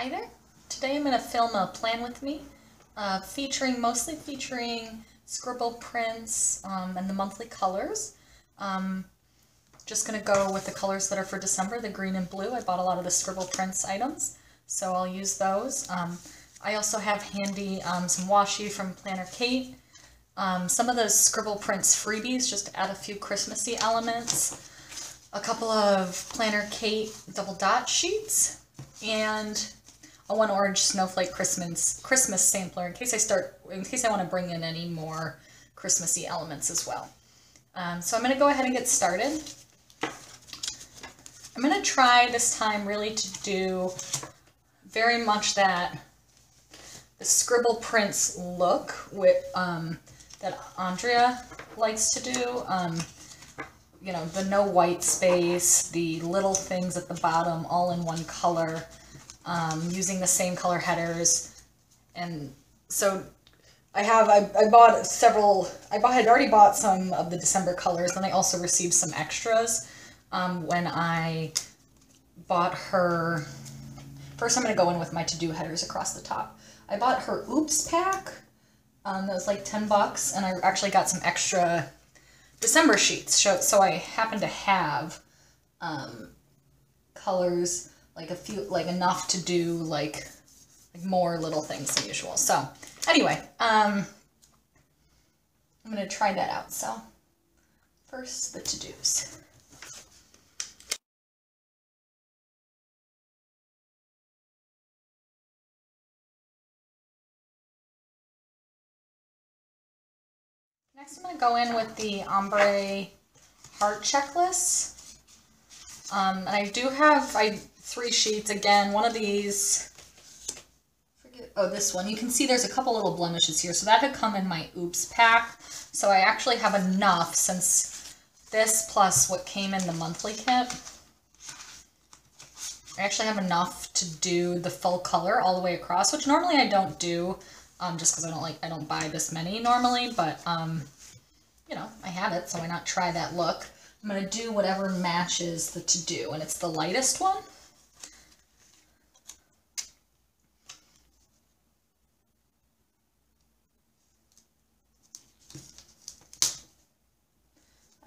Hi there. Today I'm going to film a plan with me, mostly featuring scribble prints and the monthly colors. Just going to go with the colors that are for December, the green and blue. I bought a lot of the scribble prints items, so I'll use those. I also have handy some washi from Planner Kate, some of those scribble prints freebies just to add a few Christmassy elements, a couple of Planner Kate double dot sheets, and a one orange snowflake Christmas sampler in case I want to bring in any more Christmassy elements as well. So I'm going to go ahead and get started. I'm going to try this time really to do very much the scribble prints look with that Andrea likes to do. You know, the no white space, the little things at the bottom, all in one color, using the same color headers. And so I had already bought some of the December colors, and I also received some extras when I bought her. First I'm going to go in with my to-do headers across the top. I bought her Oops pack, that was like 10 bucks, and I actually got some extra December sheets, so I happen to have colors, like enough to do like more little things than usual. So anyway, I'm gonna try that out. So first, the to-dos. Next, I'm going to go in with the ombre heart checklist. And I do have 3 sheets. Again, one of these, this one. You can see there's a couple little blemishes here. So that had come in my Oops pack. So I actually have enough, since this plus what came in the monthly kit. I actually have enough to do the full color all the way across, which normally I don't do. Just because I don't buy this many normally, but you know, I have it, so why not try that look? I'm going to do whatever matches the to-do, and it's the lightest one.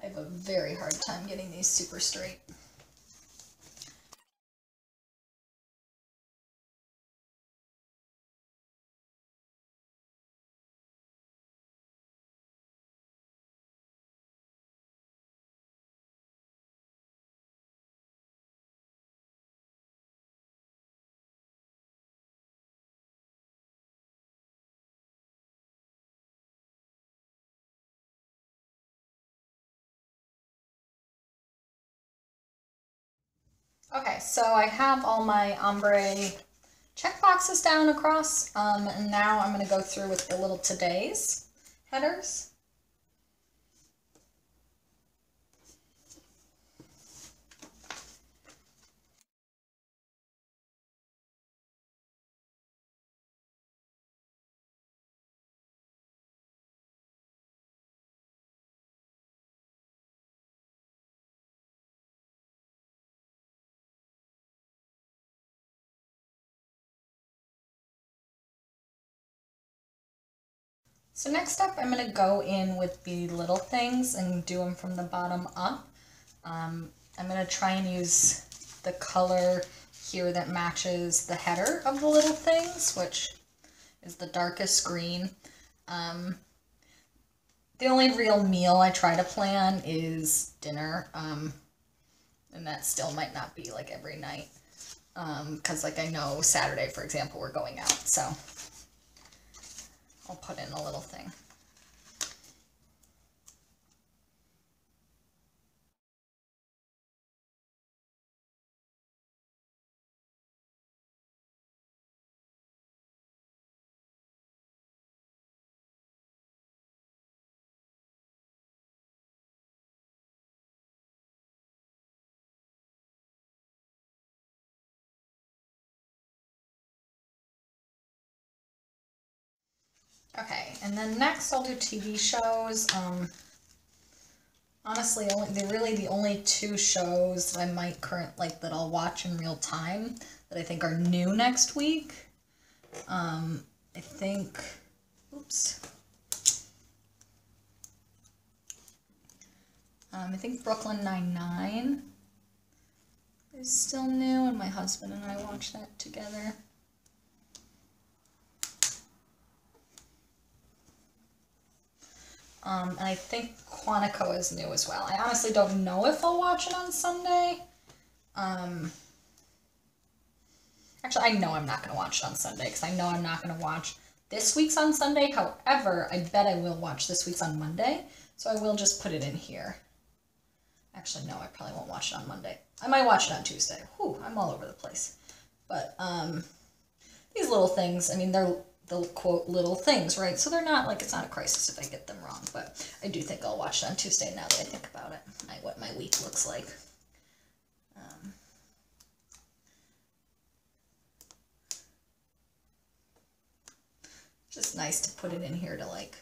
I have a very hard time getting these super straight. Okay, so I have all my ombre check boxes down across, and now I'm going to go through with the little today's headers. So next up, I'm going to go in with the little things and do them from the bottom up. I'm going to try and use the color here that matches the header of the little things, which is the darkest green. The only real meal I try to plan is dinner, and that still might not be like every night, because like I know Saturday, for example, we're going out, so I'll put in a little thing. Okay, and then next I'll do TV shows. Honestly, really the only 2 shows that I might that I'll watch in real time that I think are new next week. I think, oops. I think Brooklyn Nine-Nine is still new, and my husband and I watch that together. And I think Quantico is new as well. I honestly don't know if I'll watch it on Sunday. Actually, I know I'm not going to watch it on Sunday because I know I'm not going to watch this week's on Sunday. However, I bet I will watch this week's on Monday. So I will just put it in here. Actually, no, I probably won't watch it on Monday. I might watch it on Tuesday. Whew, I'm all over the place. But these little things, I mean, they're the quote little things, right? So they're not like, it's not a crisis if I get them wrong. But I do think I'll watch it on Tuesday now that I think about it, what my week looks like. Just nice to put it in here to like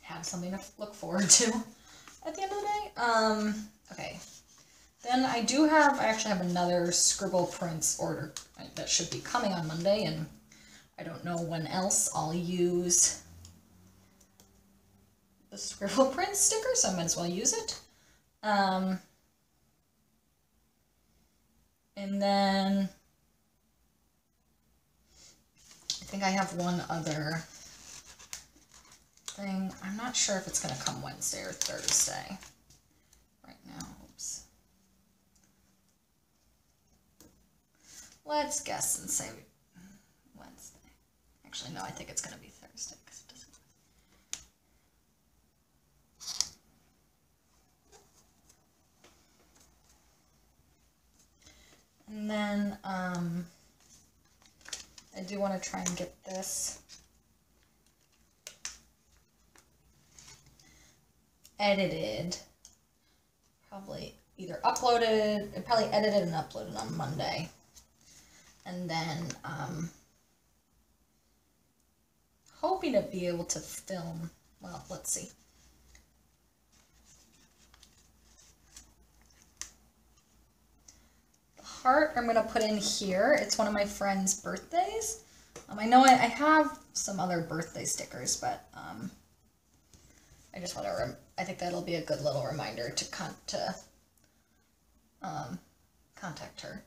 have something to look forward to at the end of the day. Okay. Then I actually have another Scribble Prints order that should be coming on Monday, and I don't know when else I'll use the Scribble Prints sticker, so I might as well use it. And then I think I have one other thing. I'm not sure if it's going to come Wednesday or Thursday right now. Oops. Let's guess and say Wednesday. Actually, no, I think it's going to be Thursday because it doesn't. And then I do want to try and get this edited, probably either uploaded, probably edited and uploaded on Monday. And then hoping to be able to film, well, let's see. The heart I'm going to put in here. It's one of my friend's birthdays. I know I have some other birthday stickers, but I just want to, I think that'll be a good little reminder to contact her.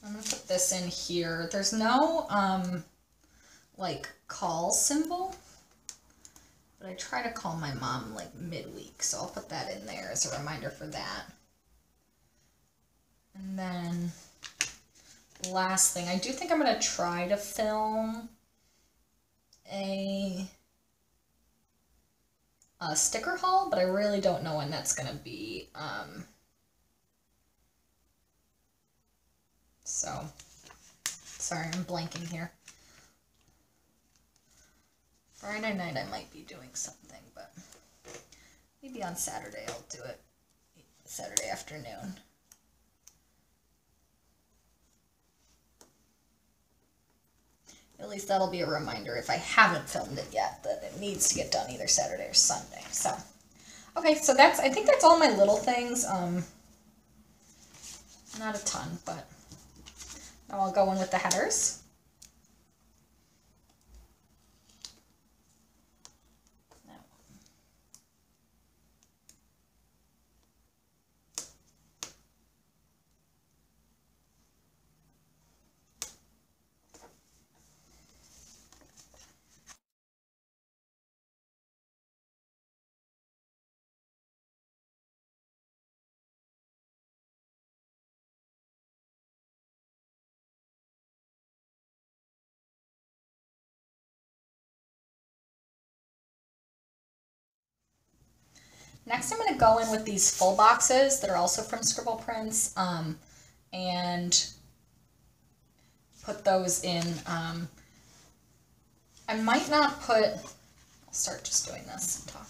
I'm going to put this in here. There's no, like, call symbol, but I try to call my mom, like, midweek, so I'll put that in there as a reminder for that. And then, last thing, I do think I'm going to try to film a sticker haul, but I really don't know when that's going to be. So, sorry, I'm blanking here. Friday night I might be doing something, but maybe on Saturday I'll do it. Saturday afternoon. At least that'll be a reminder if I haven't filmed it yet that it needs to get done either Saturday or Sunday. So, okay, so I think that's all my little things. Not a ton, but now I'll go in with the headers. Next, I'm going to go in with these full boxes that are also from Scribble Prints, and put those in. I might not put, I'll start just doing this and talk.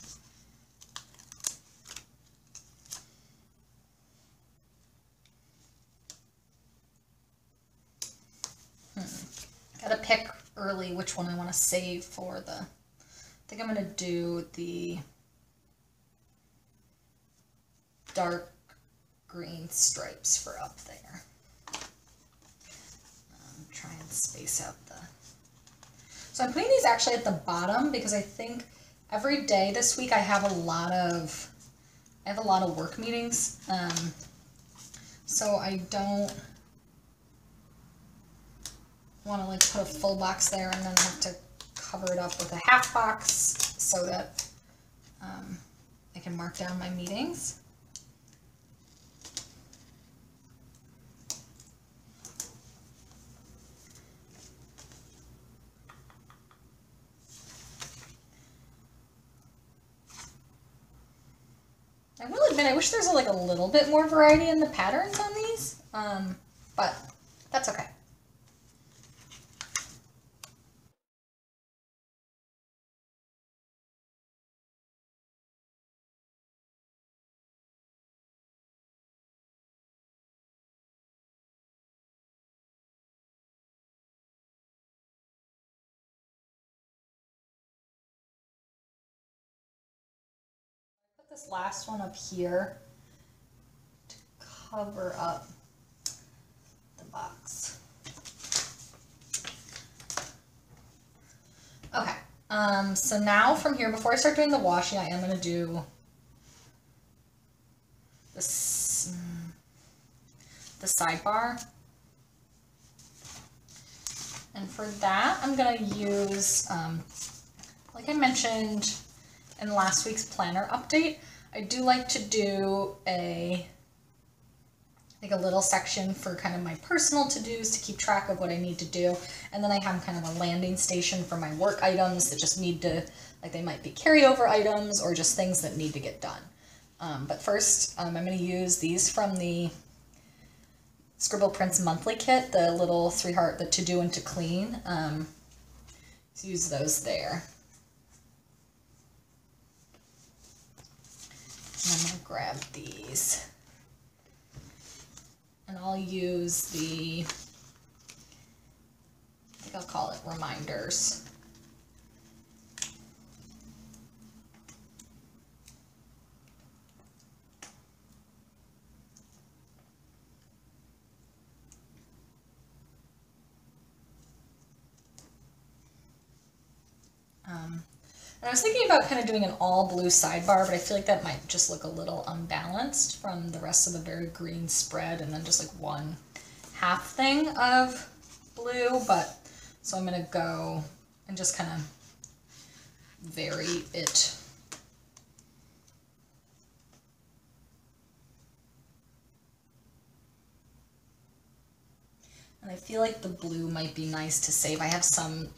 Gotta pick early which one I want to save for the think I'm going to do the dark green stripes for up there. Try and space out the... So I'm putting these actually at the bottom because I think every day this week I have a lot of work meetings. So I don't want to like put a full box there and then have to cover it up with a half box so that I can mark down my meetings. I will admit, I wish there's like a little bit more variety in the patterns on these, but that's okay. This last one up here to cover up the box. Okay, so now from here, before I start doing the washi, I am going to do this, the sidebar. And for that, I'm going to use, like I mentioned in last week's planner update, I do like to do a little section for kind of my personal to-dos to keep track of what I need to do. And then I have kind of a landing station for my work items that just need to, like they might be carryover items or just things that need to get done. But first, I'm going to use these from the Scribble Prints monthly kit, the little 3-heart, the to-do and to clean. Let's use those there. And I'm going to grab these. And I'll use the, I think I'll call it reminders. And I was thinking about kind of doing an all blue sidebar, but I feel like that might just look a little unbalanced from the rest of the very green spread and then just like one half thing of blue. But so I'm going to go and just kind of vary it. And I feel like the blue might be nice to save. I have some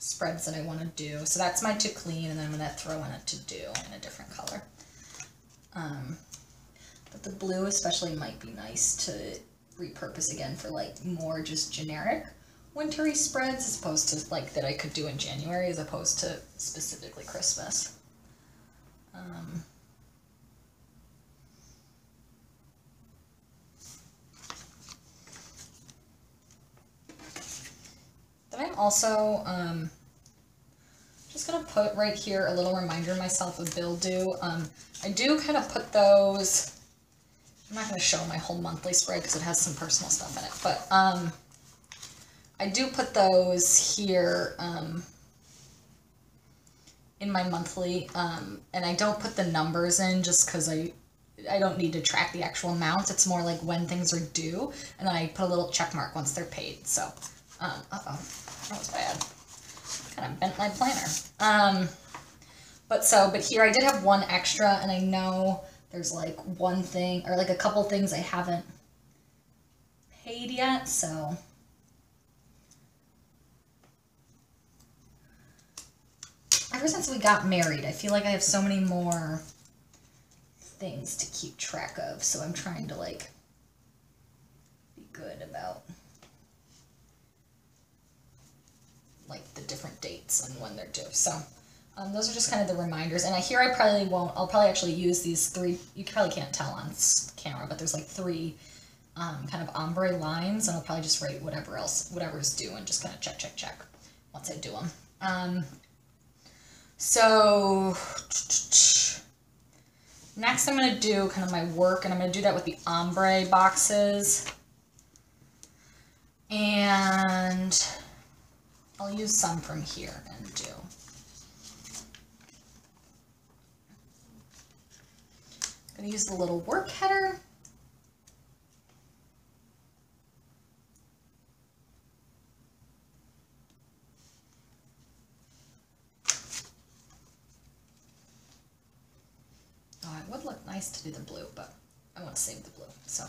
spreads that I want to do. So that's my to clean, and then I'm going to throw in a to do in a different color. But the blue especially might be nice to repurpose again for like more just generic wintry spreads as opposed to like that I could do in January as opposed to specifically Christmas. Then I'm also just going to put right here a little reminder myself of bill due. I do kind of put those, I'm not going to show my whole monthly spread because it has some personal stuff in it, but I do put those here in my monthly, and I don't put the numbers in just because I don't need to track the actual amount. It's more like when things are due, and then I put a little check mark once they're paid. So, uh-oh, that was bad. Kind of bent my planner. But here I did have one extra, and I know there's like one thing, or like a couple things I haven't paid yet, so. Ever since we got married, I feel like I have so many more things to keep track of, so I'm trying to like be good about like the different dates and when they're due. So those are just kind of the reminders. And here I probably won't, I'll probably actually use these three, you probably can't tell on camera, but there's like three kind of ombre lines, and I'll probably just write whatever's due and just kind of check once I do them. So next I'm going to do kind of my work, and I'm going to do that with the ombre boxes. And I'll use some from here and do. I'm going to use the little work header. Oh, it would look nice to do the blue, but I want to save the blue, so.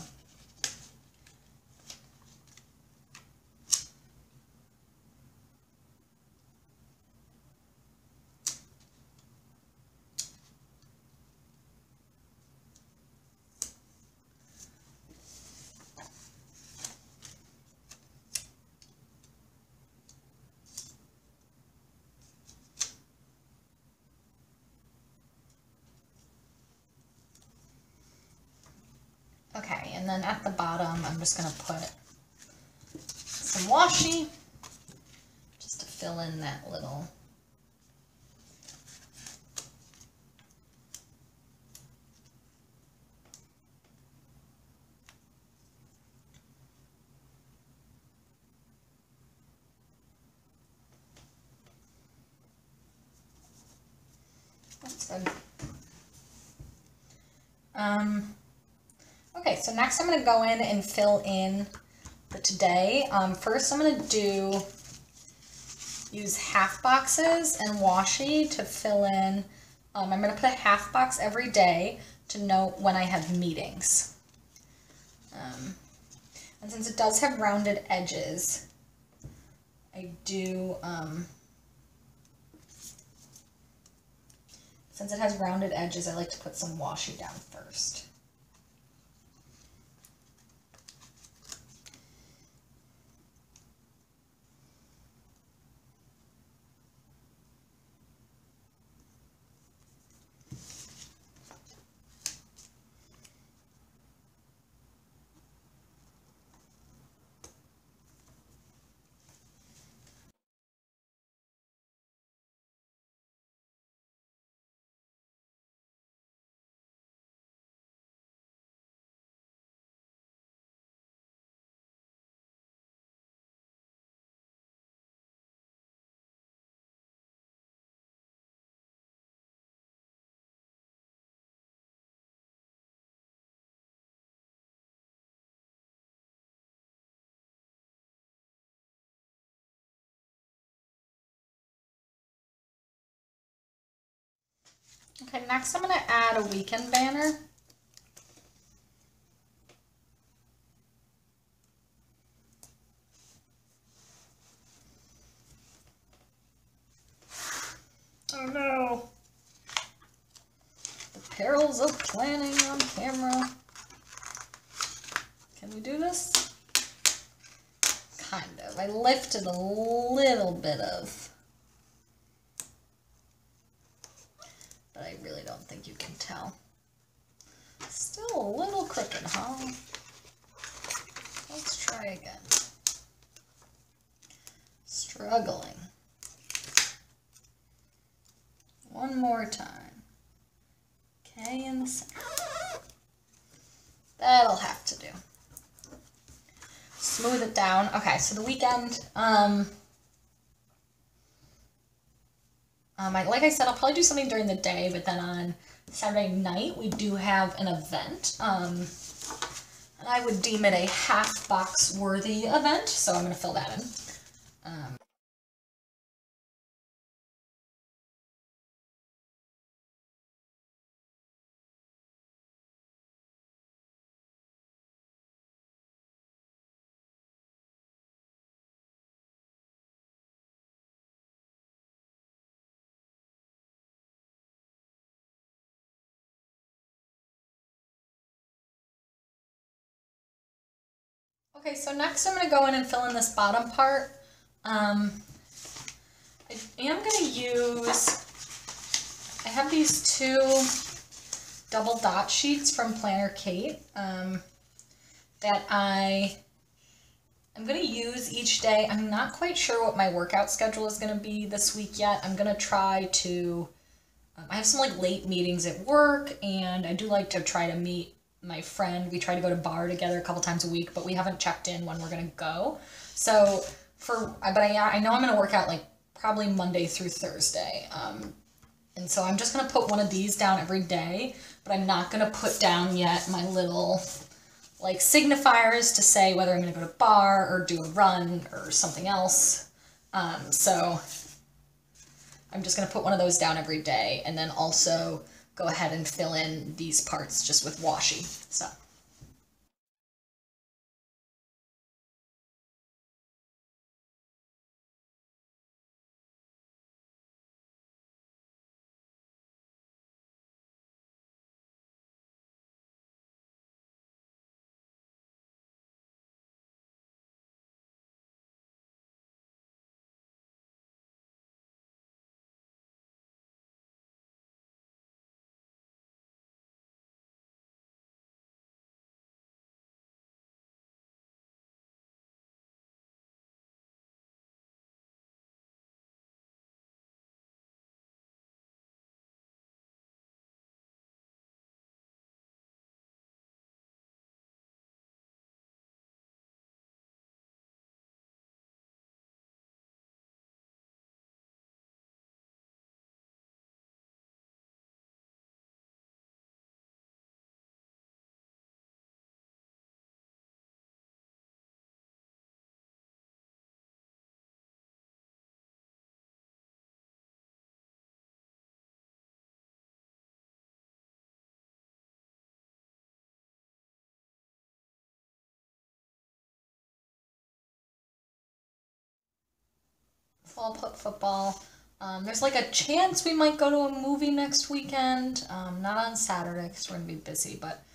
Okay, and then at the bottom, I'm just going to put some washi just to fill in that little. That's good. Okay, so next I'm going to go in and fill in the today. First I'm going to use half boxes and washi to fill in. I'm going to put a half box every day to note when I have meetings. And since it does have rounded edges, I do, since it has rounded edges, I like to put some washi down first. Okay, next I'm going to add a weekend banner. Oh no! The perils of planning on camera. Can we do this? Kind of. I lifted a little bit of, but I really don't think you can tell. Still a little crooked, huh? Let's try again. Struggling. One more time. Okay, in the center. That'll have to do. Smooth it down. Okay, so the weekend, like I said, I'll probably do something during the day, but then on Saturday night, we do have an event. And I would deem it a half box worthy event, so I'm going to fill that in. Okay, so next I'm going to go in and fill in this bottom part. I am going to use, I have these two double dot sheets from Planner Kate that I I'm going to use each day. I'm not quite sure what my workout schedule is going to be this week yet. I'm going to try to, I have some like late meetings at work, and I do like to try to meet my friend. We try to go to bar together a couple times a week, but we haven't checked in when we're going to go. So I know I'm going to work out like probably Monday through Thursday. And so I'm just going to put one of these down every day, but I'm not going to put down yet my little like signifiers to say whether I'm going to go to bar or do a run or something else. So I'm just going to put one of those down every day, and then also go ahead and fill in these parts just with washi. So. So I'll put football. There's like a chance we might go to a movie next weekend. Not on Saturday because we're going to be busy, but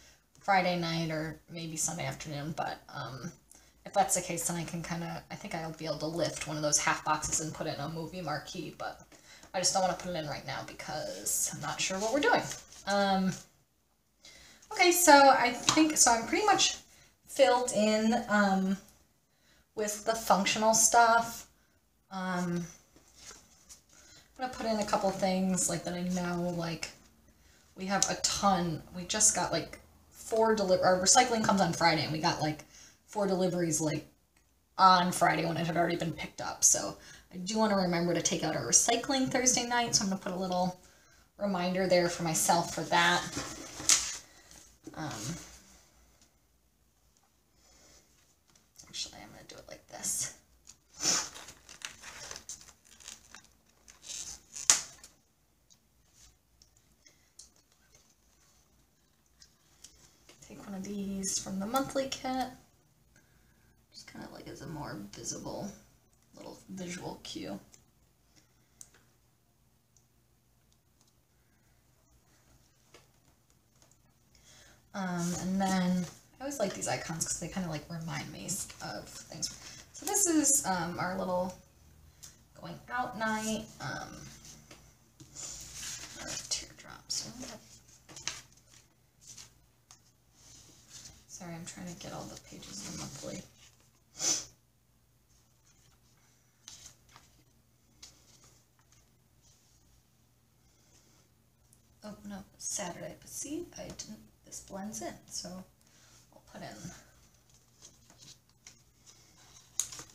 Friday night or maybe Sunday afternoon. But if that's the case, then I think I'll be able to lift one of those half boxes and put it in a movie marquee. But I just don't want to put it in right now because I'm not sure what we're doing. Okay, so I'm pretty much filled in with the functional stuff. I'm gonna put in a couple things like that I know, like we have a ton. We just got like 4 our recycling comes on Friday, and we got like 4 deliveries like on Friday when it had already been picked up. So I do want to remember to take out our recycling Thursday night, so I'm gonna put a little reminder there for myself for that. Actually, I'm gonna do it like this. Take one of these from the monthly kit, just kind of like as a more visible little visual cue. And then I always like these icons because they kind of like remind me of things. So this is our little going out night. Teardrops. Sorry, I'm trying to get all the pages in the monthly. Oh no, Saturday. But see, I didn't. This blends in, so I'll put in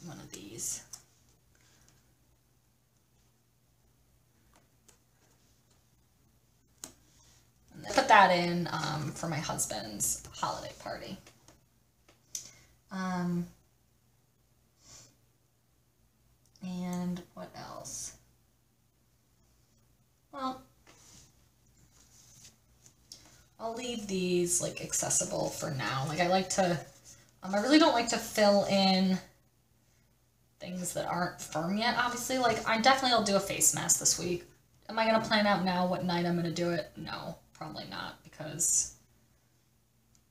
one of these. And then put that in for my husband's holiday party. And what else? Well, I'll leave these like accessible for now. Like I like to, I really don't like to fill in things that aren't firm yet, obviously. Like I definitely will do a face mask this week. Am I going to plan out now what night I'm going to do it? No, probably not, because,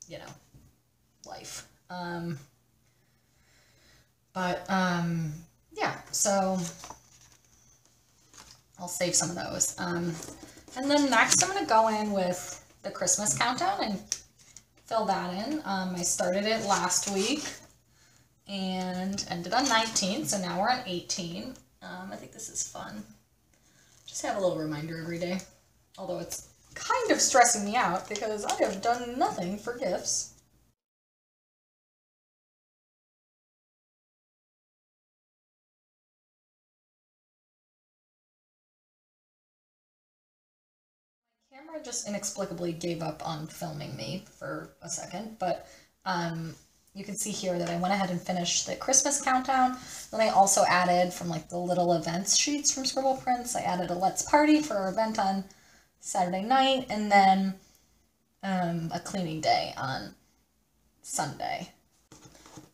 you know, life. Yeah, so I'll save some of those. And then next I'm going to go in with the Christmas countdown and fill that in. I started it last week, and ended on 19, so now we're on 18. I think this is fun. Just have a little reminder every day, although it's kind of stressing me out because I have done nothing for gifts. My camera just inexplicably gave up on filming me for a second, but you can see here that I went ahead and finished the Christmas countdown. Then I also added from like the little events sheets from Scribble Prints, I added a Let's Party for our event on Saturday night, and then a cleaning day on Sunday.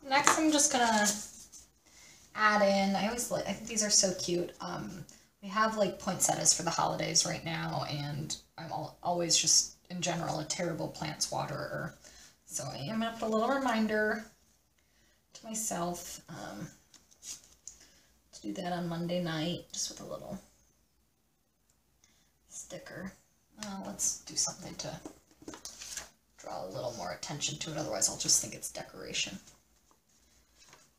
Next, I'm just gonna add in, I think these are so cute. We have like poinsettias for the holidays right now, and I'm always just, in general, a terrible plants waterer. So I am going to put a little reminder to myself to do that on Monday night, just with a little sticker. Let's do something to draw a little more attention to it, otherwise I'll just think it's decoration.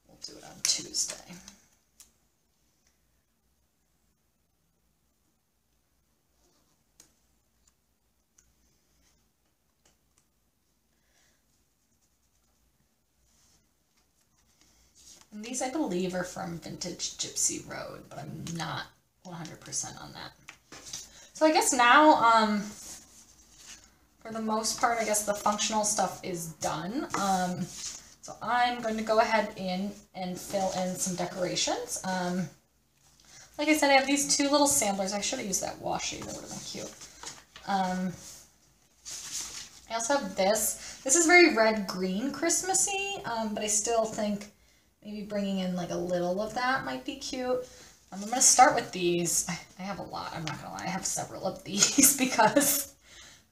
We'll do it on Tuesday. And these, I believe, are from Vintage Gypsy Road, but I'm not 100% on that. So I guess now, for the most part, I guess the functional stuff is done. So I'm going to go ahead and fill in some decorations. Like I said, I have these two little samplers. I should have used that washi. That would have been cute. I also have this. This is very red-green Christmassy, but I still think maybe bringing in like a little of that might be cute. I'm going to start with these. I have a lot, I'm not going to lie. I have several of these because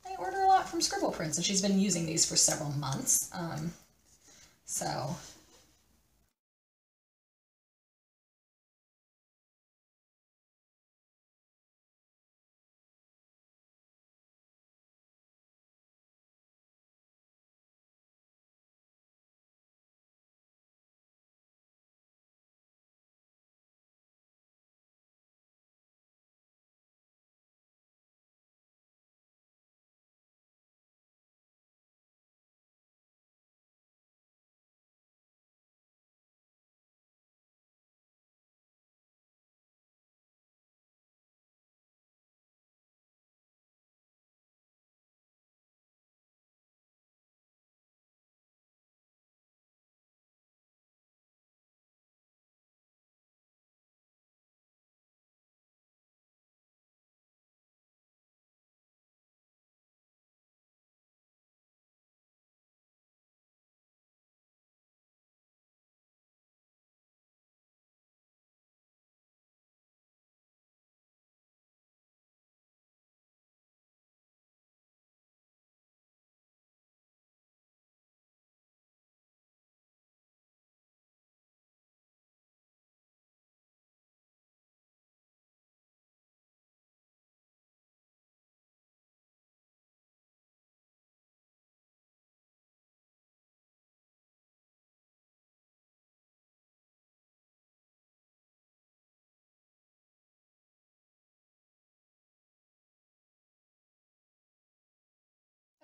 I order a lot from Scribble Prints, and she's been using these for several months. So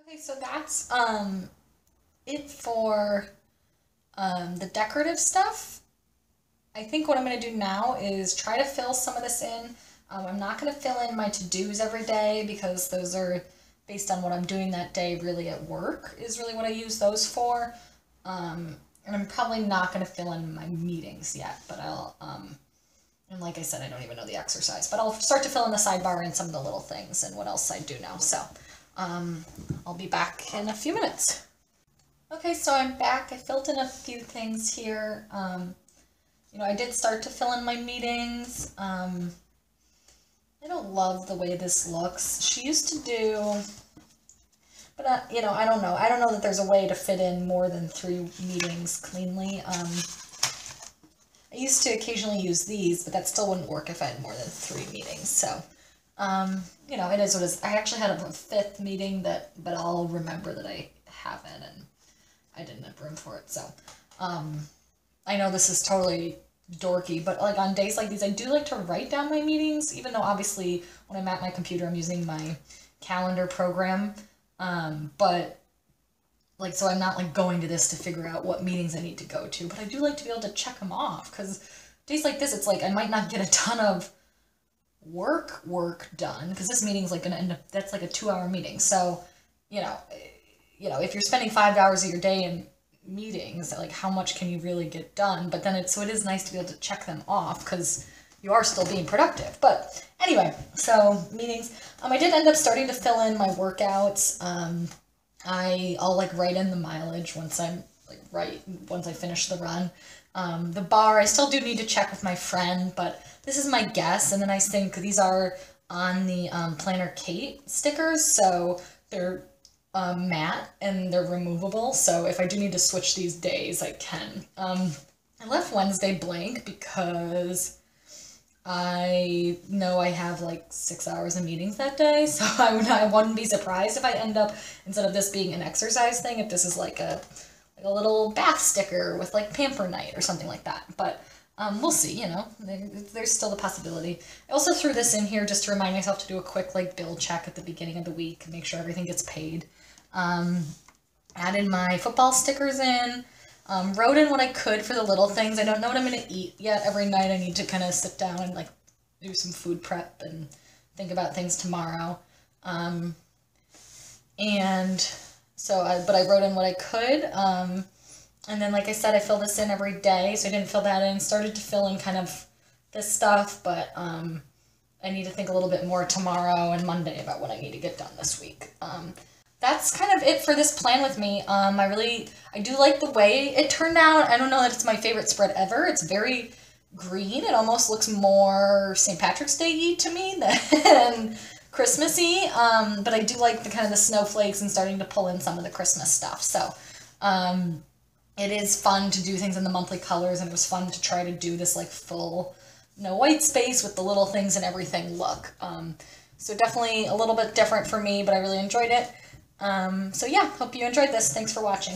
okay, so that's it for the decorative stuff. I think what I'm going to do now is try to fill some of this in. I'm not going to fill in my to-dos every day because those are based on what I'm doing that day really at work is really what I use those for. And I'm probably not going to fill in my meetings yet, but I'll, and like I said, I don't even know the exercise, but I'll start to fill in the sidebar and some of the little things and what else I do now. So I'll be back in a few minutes. Okay, so I'm back. I filled in a few things here. You know, I did start to fill in my meetings. I don't love the way this looks. She used to do, but you know, I don't know. I don't know that there's a way to fit in more than 3 meetings cleanly. I used to occasionally use these, but that still wouldn't work if I had more than 3 meetings. So, you know, it is what it is. I actually had a 5th meeting but I'll remember that I haven't, and I didn't have room for it. So, I know this is totally dorky, but like on days like these, I do like to write down my meetings, even though obviously when I'm at my computer, I'm using my calendar program. But like, so I'm not like going to this to figure out what meetings I need to go to, but I do like to be able to check them off, because days like this, it's like I might not get a ton of work done, because this meeting's like gonna end up, that's like a 2-hour meeting. So, you know, if you're spending 5 hours of your day in meetings, like how much can you really get done? But then so it is nice to be able to check them off, because you are still being productive. But anyway, so meetings. I did end up starting to fill in my workouts. I'll like write in the mileage once once I finish the run. The bar, I still do need to check with my friend, but this is my guess. And the nice thing, these are on the Planner Kate stickers, so they're matte and they're removable. So if I do need to switch these days, I can. I left Wednesday blank because I know I have like 6 hours of meetings that day, so I wouldn't be surprised if I end up, instead of this being an exercise thing, if this is like a little bath sticker with like pamper night or something like that. But we'll see, you know, there's still the possibility. I also threw this in here just to remind myself to do a quick like bill check at the beginning of the week, make sure everything gets paid. Added my football stickers in. Wrote in what I could for the little things. I don't know what I'm going to eat yet. Every night I need to kind of sit down and like do some food prep and think about things tomorrow. And so, but I wrote in what I could. And then, like I said, I fill this in every day. So I didn't fill that in. Started to fill in kind of this stuff, but I need to think a little bit more tomorrow and Monday about what I need to get done this week. That's kind of it for this plan with me. I do like the way it turned out. I don't know that it's my favorite spread ever. It's very green. It almost looks more St. Patrick's Day-y to me than Christmassy. But I do like the kind of the snowflakes and starting to pull in some of the Christmas stuff. So it is fun to do things in the monthly colors, and it was fun to try to do this like full no white space with the little things and everything look. So definitely a little bit different for me, but I really enjoyed it. So yeah, hope you enjoyed this. Thanks for watching.